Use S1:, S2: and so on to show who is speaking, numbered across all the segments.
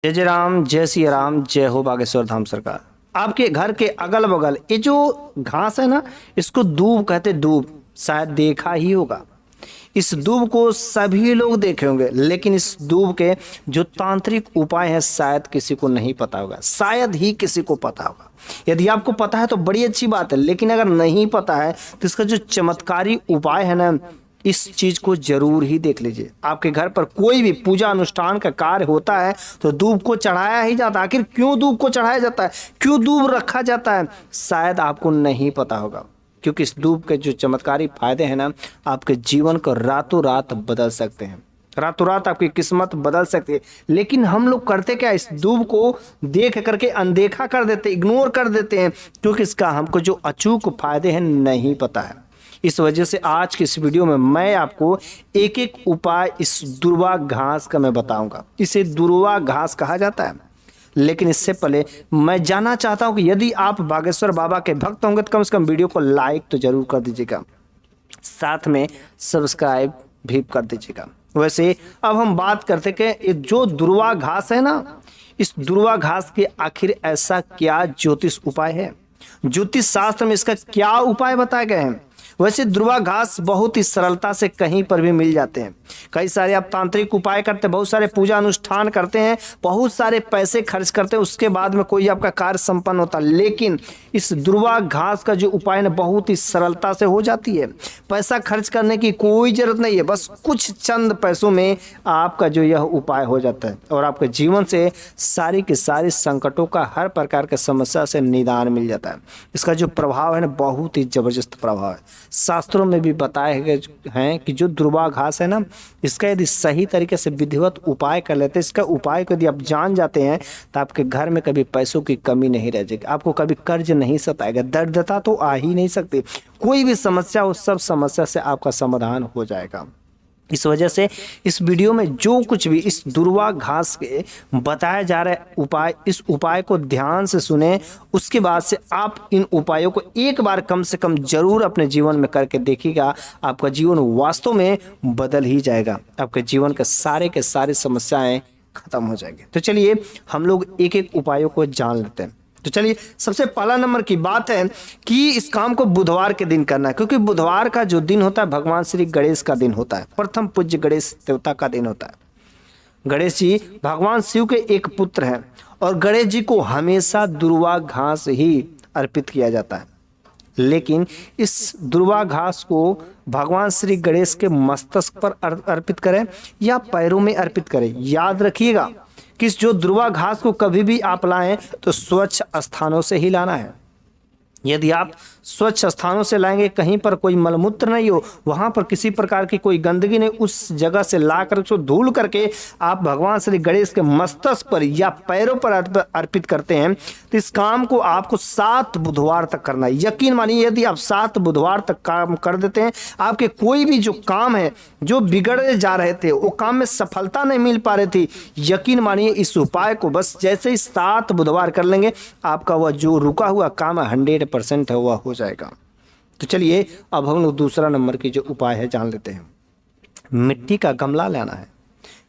S1: जय जय राम, जय सिया राम, जय हो बागेश्वर धाम सरकार। आपके घर के अगल बगल ये जो घास है ना, इसको दूब कहते। दूब शायद देखा ही होगा। इस दूब को सभी लोग देखे होंगे, लेकिन इस दूब के जो तांत्रिक उपाय है शायद किसी को नहीं पता होगा, शायद ही किसी को पता होगा। यदि आपको पता है तो बड़ी अच्छी बात है, लेकिन अगर नहीं पता है तो इसका जो चमत्कारी उपाय है ना, इस चीज को जरूर ही देख लीजिए। आपके घर पर कोई भी पूजा अनुष्ठान का कार्य होता है तो दूब को चढ़ाया ही जाता है। आखिर क्यों दूब को चढ़ाया जाता है, क्यों दूब रखा जाता है, शायद आपको नहीं पता होगा। क्योंकि इस दूब के जो चमत्कारी फायदे हैं ना, आपके जीवन को रातों रात बदल सकते हैं, रातों रात आपकी किस्मत बदल सकती है। लेकिन हम लोग करते क्या, इस दूब को देख करके अनदेखा कर देते, इग्नोर कर देते हैं, क्योंकि इसका हमको जो अचूक फायदे हैं नहीं पता है। इस वजह से आज की इस वीडियो में मैं आपको एक एक उपाय इस दुर्वा घास का मैं बताऊंगा। इसे दुर्वा घास कहा जाता है। लेकिन इससे पहले मैं जानना चाहता हूं कि यदि आप बागेश्वर बाबा के भक्त होंगे तो कम से कम वीडियो को लाइक तो जरूर कर दीजिएगा, साथ में सब्सक्राइब भी कर दीजिएगा। वैसे अब हम बात करते कि जो दुर्वा घास है ना, इस दुर्वा घास के आखिर ऐसा क्या ज्योतिष उपाय है, ज्योतिष शास्त्र में इसका क्या उपाय बताए गए हैं। वैसे दुर्वा घास बहुत ही सरलता से कहीं पर भी मिल जाते हैं। कई सारे आप तांत्रिक उपाय करते हैं, बहुत सारे पूजा अनुष्ठान करते हैं, बहुत सारे पैसे खर्च करते हैं, उसके बाद में कोई आपका कार्य संपन्न होता है। लेकिन इस दुर्वा घास का जो उपाय है बहुत ही सरलता से हो जाती है। पैसा खर्च करने की कोई जरूरत नहीं है, बस कुछ चंद पैसों में आपका जो यह उपाय हो जाता है और आपके जीवन से सारी के सारी संकटों का, हर प्रकार के समस्या से निदान मिल जाता है। इसका जो प्रभाव है ना, बहुत ही जबरदस्त प्रभाव है। शास्त्रों में भी बताए गए हैं कि जो दुर्वा घास है ना, इसका यदि सही तरीके से विधिवत उपाय कर लेते हैं, इसका उपाय को यदि आप जान जाते हैं तो आपके घर में कभी पैसों की कमी नहीं रह जाएगी, आपको कभी कर्ज नहीं सताएगा, दरिद्रता तो आ ही नहीं सकती। कोई भी समस्या हो, सब समस्या से आपका समाधान हो जाएगा। इस वजह से इस वीडियो में जो कुछ भी इस दुर्वा घास के बताया जा रहा है उपाय, इस उपाय को ध्यान से सुने। उसके बाद से आप इन उपायों को एक बार कम से कम जरूर अपने जीवन में करके देखिएगा, आपका जीवन वास्तव में बदल ही जाएगा, आपके जीवन के सारे समस्याएं खत्म हो जाएंगे। तो चलिए हम लोग एक एक उपायों को जान लेते हैं। तो चलिए सबसे पहला नंबर की बात है कि इस काम को बुधवार के दिन करना है, क्योंकि बुधवार का जो दिन होता है भगवान श्री गणेश का दिन होता है, प्रथम पूज्य गणेश देवता का दिन होता है। गणेश जी भगवान शिव के एक पुत्र हैं और गणेश जी को हमेशा दुर्वा घास ही अर्पित किया जाता है। लेकिन इस दुर्वा घास को भगवान श्री गणेश के मस्तक पर अर्पित करें या पैरों में अर्पित करें। याद रखिएगा कि जो दुर्वा घास को कभी भी आप लाएं तो स्वच्छ स्थानों से ही लाना है। यदि आप स्वच्छ स्थानों से लाएंगे, कहीं पर कोई मलमूत्र नहीं हो, वहां पर किसी प्रकार की कोई गंदगी नहीं, उस जगह से लाकर उसको धूल करके आप भगवान श्री गणेश के मस्तक पर या पैरों पर अर्पित करते हैं तो इस काम को आपको 7 बुधवार तक करना है। यकीन मानिए यदि आप 7 बुधवार तक काम कर देते हैं, आपके कोई भी जो काम है जो बिगड़े जा रहे थे, वो काम में सफलता नहीं मिल पा रही थी, यकीन मानिए इस उपाय को बस जैसे ही 7 बुधवार कर लेंगे, आपका वह जो रुका हुआ काम है 100% है वह हो जाएगा। तो चलिए अब हम लोग दूसरा नंबर की जो उपाय है जान लेते हैं। मिट्टी का गमला लेना है।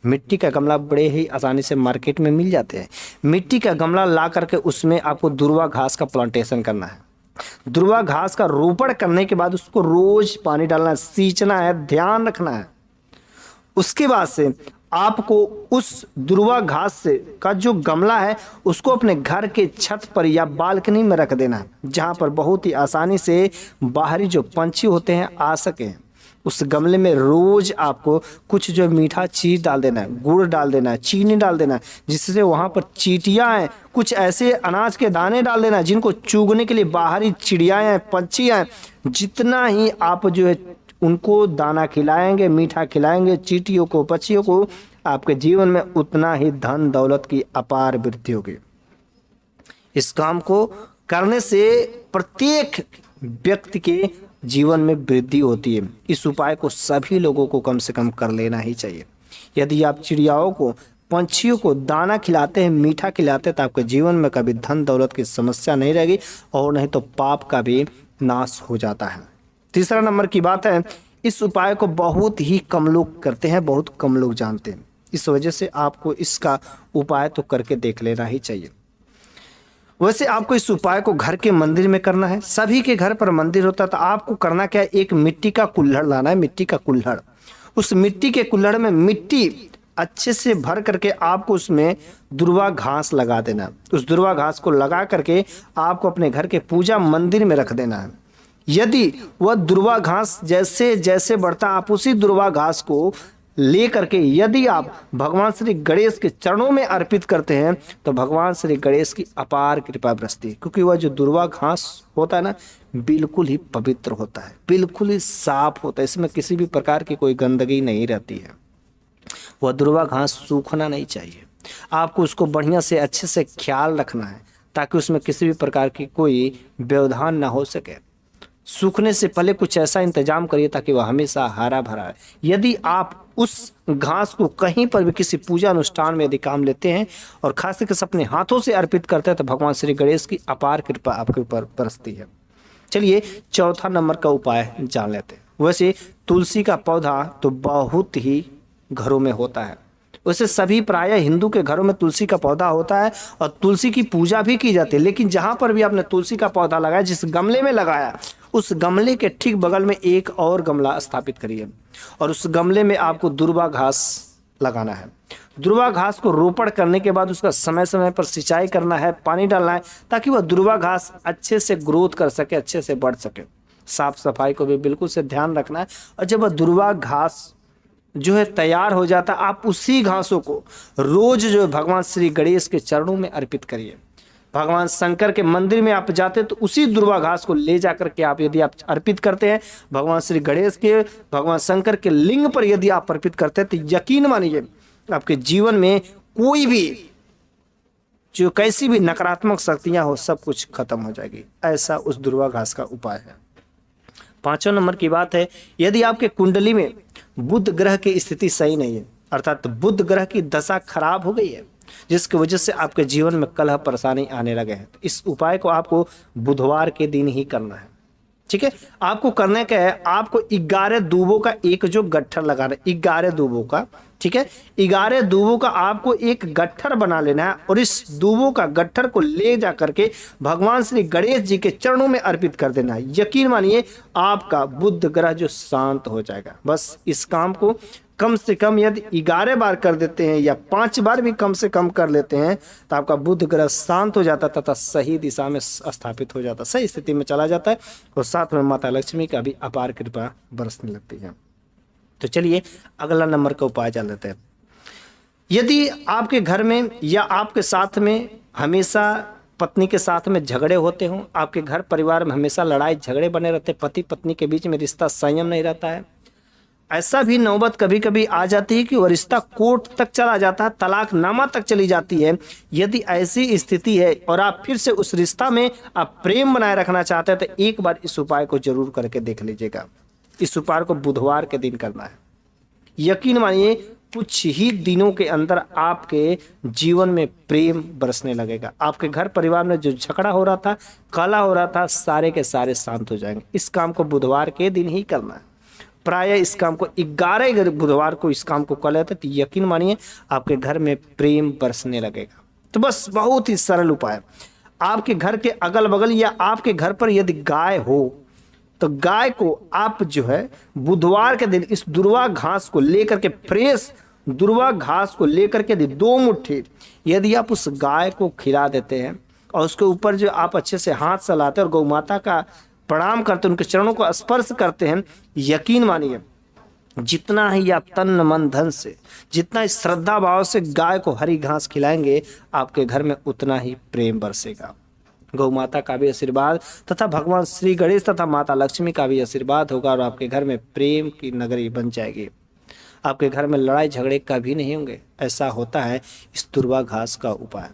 S1: मिट्टी का गमला बड़े ही आसानी से मार्केट में मिल जाते हैं। मिट्टी का गमला ला करके उसमें आपको दुर्वा घास का प्लांटेशन करना है। दुर्वा घास का रोपण करने के बाद उसको रोज पानी डालना है, सींचना है, ध्यान रखना है। उसके बाद से आपको उस दुर्वा घास से का जो गमला है उसको अपने घर के छत पर या बालकनी में रख देना है, जहाँ पर बहुत ही आसानी से बाहरी जो पंछी होते हैं आ सके। उस गमले में रोज आपको कुछ जो मीठा चीज डाल देना है, गुड़ डाल देना है, चीनी डाल देना है, जिससे वहाँ पर चींटियाँ हैं, कुछ ऐसे अनाज के दाने डाल देना है जिनको चुगने के लिए बाहरी चिड़ियाँ हैं, पंछी हैं। जितना ही आप जो है उनको दाना खिलाएंगे, मीठा खिलाएंगे चींटियों को, पक्षियों को, आपके जीवन में उतना ही धन दौलत की अपार वृद्धि होगी। इस काम को करने से प्रत्येक व्यक्ति के जीवन में वृद्धि होती है। इस उपाय को सभी लोगों को कम से कम कर लेना ही चाहिए। यदि आप चिड़ियाओं को, पंछियों को दाना खिलाते हैं, मीठा खिलाते हैं, तो आपके जीवन में कभी धन दौलत की समस्या नहीं रहेगी और नहीं तो पाप का भी नाश हो जाता है। तीसरा नंबर की बात है, इस उपाय को बहुत ही कम लोग करते हैं, बहुत कम लोग जानते हैं। इस वजह से आपको इसका उपाय तो करके देख लेना ही चाहिए। वैसे आपको इस उपाय को घर के मंदिर में करना है। सभी के घर पर मंदिर होता है, तो आपको करना क्या है, एक मिट्टी का कुल्हड़ लाना है, मिट्टी का कुल्हड़। उस मिट्टी के कुल्हड़ में मिट्टी अच्छे से भर करके आपको उसमें दुर्वा घास लगा देना है। उस दुर्वा घास को लगा करके आपको अपने घर के पूजा मंदिर में रख देना है। यदि वह दुर्वा घास जैसे जैसे बढ़ता, आप उसी दुर्वा घास को ले करके यदि आप भगवान श्री गणेश के चरणों में अर्पित करते हैं, तो भगवान श्री गणेश की अपार कृपा बरसती है। क्योंकि वह जो दुर्वा घास होता है ना, बिल्कुल ही पवित्र होता है, बिल्कुल ही साफ होता है, इसमें किसी भी प्रकार की कोई गंदगी नहीं रहती है। वह दुर्वा घास सूखना नहीं चाहिए। आपको उसको बढ़िया से अच्छे से ख्याल रखना है, ताकि उसमें किसी भी प्रकार की कोई व्यवधान ना हो सके। सूखने से पहले कुछ ऐसा इंतजाम करिए ताकि वह हमेशा हरा भरा है। यदि आप उस घास को कहीं पर भी किसी पूजा अनुष्ठान में यदि काम लेते हैं और खास करके अपने हाथों से अर्पित करते हैं, तो भगवान श्री गणेश की अपार कृपा आपके ऊपर बरसती है। चलिए चौथा नंबर का उपाय जान लेते हैं। वैसे तुलसी का पौधा तो बहुत ही घरों में होता है। वैसे सभी प्रायः हिंदू के घरों में तुलसी का पौधा होता है और तुलसी की पूजा भी की जाती है। लेकिन जहाँ पर भी आपने तुलसी का पौधा लगाया, जिस गमले में लगाया, उस गमले के ठीक बगल में एक और गमला स्थापित करिए और उस गमले में आपको दुर्वा घास लगाना है। दुर्वा घास को रोपण करने के बाद उसका समय समय पर सिंचाई करना है, पानी डालना है, ताकि वह दुर्वा घास अच्छे से ग्रोथ कर सके, अच्छे से बढ़ सके। साफ सफाई को भी बिल्कुल से ध्यान रखना है। और जब वह दुर्वा घास जो है तैयार हो जाता, आप उसी घासों को रोज जो है भगवान श्री गणेश के चरणों में अर्पित करिए। भगवान शंकर के मंदिर में आप जाते हैं तो उसी दुर्वा घास को ले जाकर के आप यदि आप अर्पित करते हैं भगवान श्री गणेश के, भगवान शंकर के लिंग पर यदि आप अर्पित करते हैं, तो यकीन मानिए आपके जीवन में कोई भी जो कैसी भी नकारात्मक शक्तियां हो, सब कुछ खत्म हो जाएगी। ऐसा उस दुर्वा घास का उपाय है। 5वें नंबर की बात है, यदि आपके कुंडली में बुध ग्रह की स्थिति सही नहीं है, अर्थात बुध ग्रह की दशा खराब हो गई है, जिसकी वजह से आपके जीवन में कलह परेशानी आने लगे हैं, तो इस उपाय को आपको बुधवार के दिन ही करना है। ठीक है, आपको करने का है, आपको 11 दूबों का एक जो गट्ठर लगाना है, 11 दूबों का। ठीक है, 11 दूबों का आपको एक गट्ठर बना लेना है और इस दूबों का गट्ठर को ले जा करके भगवान श्री गणेश जी के चरणों में अर्पित कर देना है। यकीन मानिए आपका बुध ग्रह जो शांत हो जाएगा। बस इस काम को कम से कम यदि 11 बार कर देते हैं या 5 बार भी कम से कम कर लेते हैं, तो आपका बुध ग्रह शांत हो जाता तथा सही दिशा में स्थापित हो जाता, सही स्थिति में चला जाता है और साथ में माता लक्ष्मी का भी अपार कृपा बरसने लगती है। तो चलिए अगला नंबर का उपाय जान लेते हैं। यदि आपके घर में या आपके साथ में हमेशा पत्नी के साथ में झगड़े होते हों, आपके घर परिवार में हमेशा लड़ाई झगड़े बने रहते, पति पत्नी के बीच में रिश्ता संयम नहीं रहता है, ऐसा भी नौबत कभी कभी आ जाती है कि वह रिश्ता कोर्ट तक चला जाता है, तलाकनामा तक चली जाती है। यदि ऐसी स्थिति है और आप फिर से उस रिश्ता में आप प्रेम बनाए रखना चाहते हैं, तो एक बार इस उपाय को जरूर करके देख लीजिएगा। इस उपाय को बुधवार के दिन करना है। यकीन मानिए कुछ ही दिनों के अंदर आपके जीवन में प्रेम बरसने लगेगा। आपके घर परिवार में जो झगड़ा हो रहा था, कलह हो रहा था, सारे के सारे शांत हो जाएंगे। इस काम को बुधवार के दिन ही करना है। प्रायः इस काम को 11 बुधवार को इस काम को कर लेते, तो यकीन मानिए आपके घर में प्रेम बरसने लगेगा। तो बस बहुत ही सरल उपाय। आपके घर के अगल बगल या आपके घर पर यदि गाय हो, तो गाय को आप जो है बुधवार के दिन इस दुर्वा घास को लेकर के, फ्रेश दुर्वा घास को लेकर के 2 मुट्ठी यदि आप उस गाय को खिला देते हैं और उसके ऊपर जो आप अच्छे से हाथ चलाते हैं और गौ माता का प्रणाम करते हैं, उनके चरणों को स्पर्श करते हैं, यकीन मानिए जितना ही आप तन मन धन से, जितना ही श्रद्धा भाव से गाय को हरी घास खिलाएंगे, आपके घर में उतना ही प्रेम बरसेगा। गौ माता का भी आशीर्वाद तथा भगवान श्री गणेश तथा माता लक्ष्मी का भी आशीर्वाद होगा और आपके घर में प्रेम की नगरी बन जाएगी। आपके घर में लड़ाई झगड़े कभी नहीं होंगे। ऐसा होता है इस दुर्वा घास का उपाय।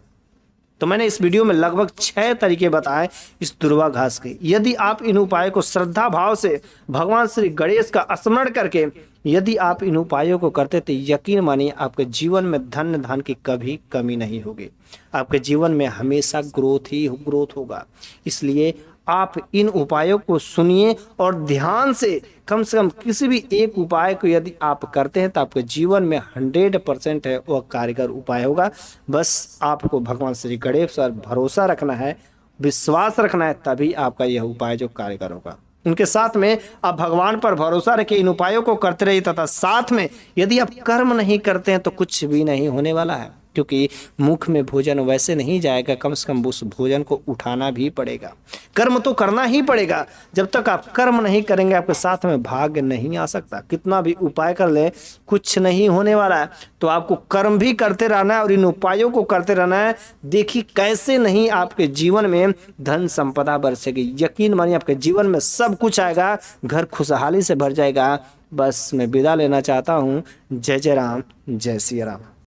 S1: तो मैंने इस वीडियो में लगभग 6 तरीके बताए इस दुर्वा घास के। यदि आप इन उपायों को श्रद्धा भाव से भगवान श्री गणेश का स्मरण करके यदि आप इन उपायों को करते, तो यकीन मानिए आपके जीवन में धन धान की कभी कमी नहीं होगी। आपके जीवन में हमेशा ग्रोथ ही ग्रोथ होगा। इसलिए आप इन उपायों को सुनिए और ध्यान से कम किसी भी एक उपाय को यदि आप करते हैं तो आपके जीवन में 100% है वह कारगर उपाय होगा। बस आपको भगवान श्री गणेश पर भरोसा रखना है, विश्वास रखना है, तभी आपका यह उपाय जो कारगर होगा। उनके साथ में आप भगवान पर भरोसा रखिए, इन उपायों को करते रहिए, तथा साथ में यदि आप कर्म नहीं करते हैं तो कुछ भी नहीं होने वाला है, क्योंकि मुख में भोजन वैसे नहीं जाएगा, कम से कम उस भोजन को उठाना भी पड़ेगा। कर्म तो करना ही पड़ेगा। जब तक आप कर्म नहीं करेंगे आपके साथ में भाग्य नहीं आ सकता। कितना भी उपाय कर ले कुछ नहीं होने वाला है। तो आपको कर्म भी करते रहना है और इन उपायों को करते रहना है। देखिए कैसे नहीं आपके जीवन में धन संपदा बरसेगी। यकीन मानिए आपके जीवन में सब कुछ आएगा, घर खुशहाली से भर जाएगा। बस मैं विदा लेना चाहता हूँ। जय जय राम, जय सिया राम।